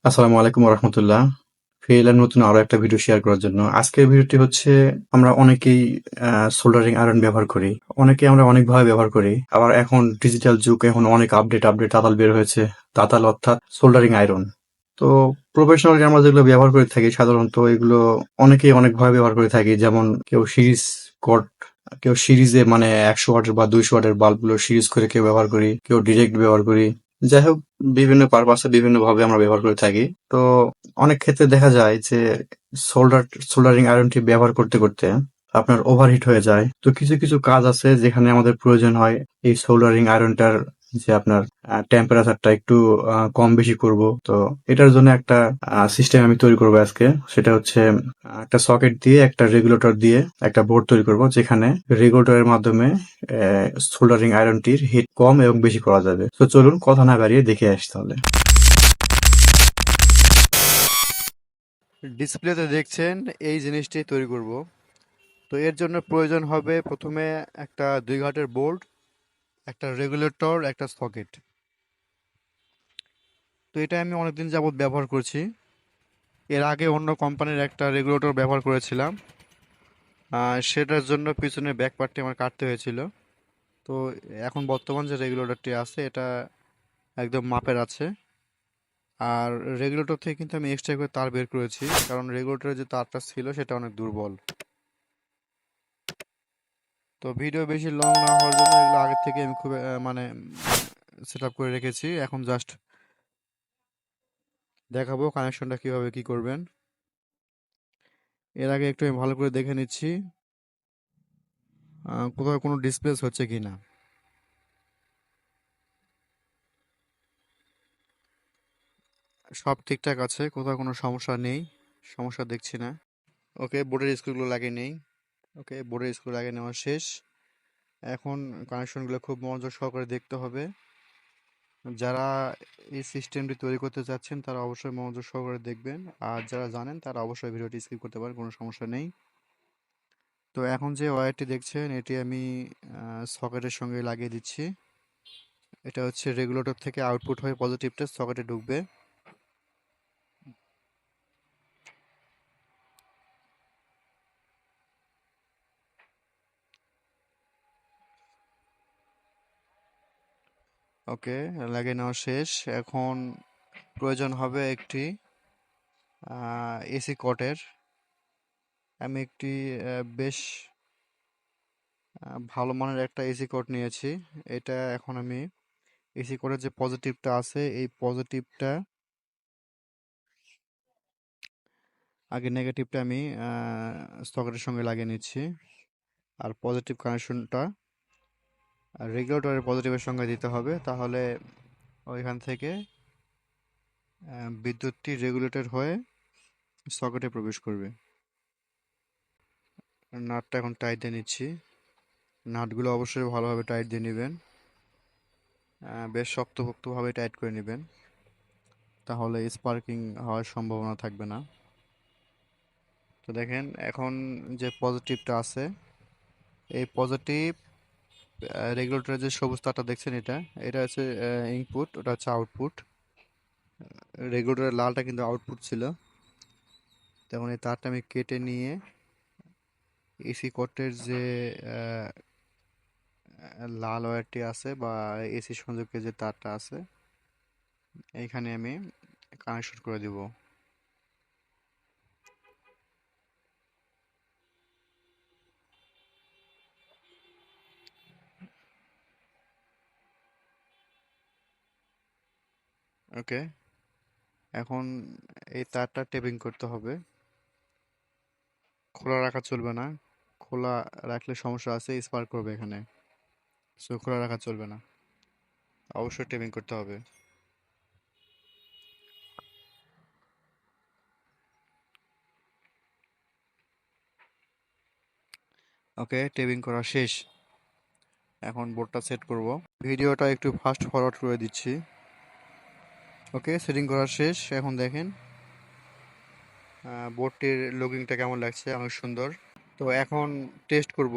আসসালামু আলাইকুম রহমতুল্লাহ। ফিরে এলাম নতুন আরো একটা ভিডিও শেয়ার করার জন্য। আজকের ভিডিওটি হচ্ছে আমরা অনেকেই সোল্ডারিং আয়রন ব্যবহার করি। অনেকে আমরা অনেকভাবে ব্যবহার করি। আবার এখন ডিজিটাল যুগ, এখন অনেক আপডেট আপডেট তাতাল বের হয়েছে। তাতাল অর্থাৎ সোল্ডারিং আয়রন। তো প্রফেশনালি আমরা যেগুলো ব্যবহার করে থাকি সাধারণত এগুলো অনেকেই অনেকভাবে ব্যবহার করে থাকি। যেমন কেউ সিরিজ কট, কেউ সিরিজে মানে 100 ওয়াটের বা 200 ওয়াটের বাল্বগুলো সিরিজ করে কেউ ব্যবহার করি, কেউ ডিরেক্ট ব্যবহার করি। যাই হোক, বিভিন্ন পারপাসে বিভিন্ন ভাবে আমরা ব্যবহার করে থাকি। তো অনেক ক্ষেত্রে দেখা যায় যে সোল্ডারিং আয়রনটি ব্যবহার করতে করতে আপনার ওভারহিট হয়ে যায়। তো কিছু কিছু কাজ আছে যেখানে আমাদের প্রয়োজন হয় এই সোল্ডারিং আয়রনটার, যে আপনার টেম্পারেচারটা একটু কম বেশি করব। তো এটার জন্য একটা সিস্টেম আমি তৈরি করব আজকে। সেটা হচ্ছে একটা সকেট দিয়ে, একটা রেগুলেটর দিয়ে একটা বোর্ড তৈরি করব, যেখানে রেগুলেটরের মাধ্যমে সোল্ডারিং আয়রনটির হিট কম এবং বেশি করা যাবে। তো চলুন কথা না বাড়িয়ে দেখে আসি তাহলে। ডিসপ্লেতে দেখছেন এই জিনিসটি তৈরি করব। তো এর জন্য প্রয়োজন হবে প্রথমে একটা 2 ঘাটের বোর্ড, একটা রেগুলেটর, একটা সকেট। তো এটা আমি অনেকদিন যাবত ব্যবহার করছি। এর আগে অন্য কোম্পানির একটা রেগুলেটর ব্যবহার করেছিলাম, সেটার জন্য পিছনে ব্যাক পার্টটি আমার কাটতে হয়েছিল। তো এখন বর্তমান যে রেগুলেটরটি আছে এটা একদম মাপের আছে। আর রেগুলেটর থেকে কিন্তু আমি এক্সট্রা করে তার বের করেছি, কারণ রেগুলেটরের যে তারটা ছিল সেটা অনেক দুর্বল। তো ভিডিও বেশি লং না হওয়ার জন্য এগুলো আগের থেকে আমি খুব মানে সেট আপ করে রেখেছি। এখন জাস্ট দেখাবো কানেকশনটা কিভাবে কি করবেন। এর আগে একটু আমি ভালো করে দেখে নিচ্ছি কোথাও কোনো ডিসপ্লেস হচ্ছে কি না। সব ঠিকঠাক আছে, কোথাও কোনো সমস্যা নেই, সমস্যা দেখছি না। ওকে, বোর্ডের স্ক্রুগুলো লাগিয়ে নেই। ওকে, বোর্ডের স্ক্রু লাগিয়ে নেওয়া শেষ। এখন কানেকশনগুলো খুব মনোযোগ সহকারে দেখতে হবে। যারা এই সিস্টেমটি তৈরি করতে চাচ্ছেন তারা অবশ্যই মনোযোগ সহকারে দেখবেন, আর যারা জানেন তারা অবশ্যই ভিডিওটি স্কিপ করতে পারেন, কোনো সমস্যা নেই। তো এখন যে ওয়্যারটি দেখছেন এটি আমি সকেটের সঙ্গে লাগিয়ে দিচ্ছি। এটা হচ্ছে রেগুলেটর থেকে আউটপুট হয়ে পজিটিভটা সকেটে ঢুকবে। ওকে, লাগিয়ে নেওয়া শেষ। এখন প্রয়োজন হবে একটি এসি কটের। আমি একটি বেশ ভালো মানের একটা এসি কট নিয়েছি। এটা এখন আমি এসি কটের যে পজিটিভটা আছে এই পজিটিভটা, আগে নেগেটিভটা আমি সকেটের সঙ্গে লাগিয়ে নিচ্ছি। আর পজিটিভ কানেকশনটা রেগুলেটরের পজিটিভের সঙ্গে দিতে হবে, তাহলে ওইখান থেকে বিদ্যুৎটি রেগুলেটর হয়ে সকেটে প্রবেশ করবে। নাটটা এখন টাইট দিয়ে নিচ্ছি। নাটগুলো অবশ্যই ভালোভাবে টাইট দিয়ে নেবেন, বেশ শক্তপোক্তভাবে টাইট করে নেবেন, তাহলে স্পার্কিং হওয়ার সম্ভাবনা থাকবে না। তো দেখেন এখন যে পজিটিভটা আছে এই পজিটিভ রেগুলেটরের যে সবুজ তারটা দেখছেন এটা এটা হচ্ছে ইনপুট, ওটা হচ্ছে আউটপুট। রেগুলেটরের লালটা কিন্তু আউটপুট ছিল। তখন এই তারটা আমি কেটে নিয়ে এসি কটের যে আহ, লাল ওয়্যারটি আছে বা এসি সংযোগের যে তারটা আছে এইখানে আমি কানেকশন করে দিব। ওকে, এখন এই তারটা টেপিং করতে হবে। খোলা রাখা চলবে না, খোলা রাখলে সমস্যা আছে, স্পার্ক করবে এখানে। সো খোলা রাখা চলবে না, অবশ্যই টেপিং করতে হবে। ওকে, টেপিং করা শেষ। এখন বোর্ডটা সেট করব। ভিডিওটা একটু ফাস্ট ফরওয়ার্ড করে দিচ্ছি। ওকে, সেটিং করা শেষ। এখন দেখেন বোর্ডটির লুকিংটা কেমন লাগছে, অনেক সুন্দর। তো এখন টেস্ট করব।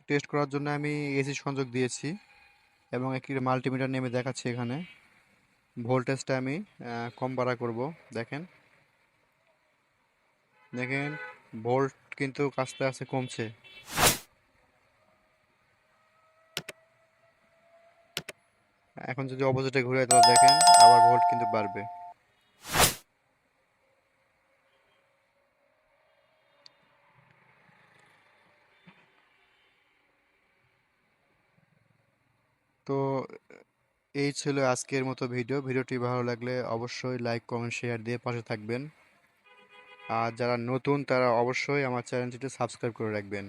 টেস্ট করার জন্য আমি এসি সংযোগ দিয়েছি এবং একটি মাল্টিমিটার নেমে দেখাচ্ছি এখানে। ভোল্টেজটা আমি কম বাড়া করব। দেখেন, দেখেন, ভোল্ট কিন্তু আস্তে আস্তে কমছে। এখন যদি অপোজিটে ঘুরে তাহলে দেখেন আবার ভোল্ট কিন্তু বাড়বে। তো এই ছিল আজকের মতো ভিডিওটি ভালো লাগলে অবশ্যই লাইক কমেন্ট শেয়ার দিয়ে পাশে থাকবেন। আর যারা নতুন তারা অবশ্যই আমার চ্যানেলটিতে সাবস্ক্রাইব করে রাখবেন।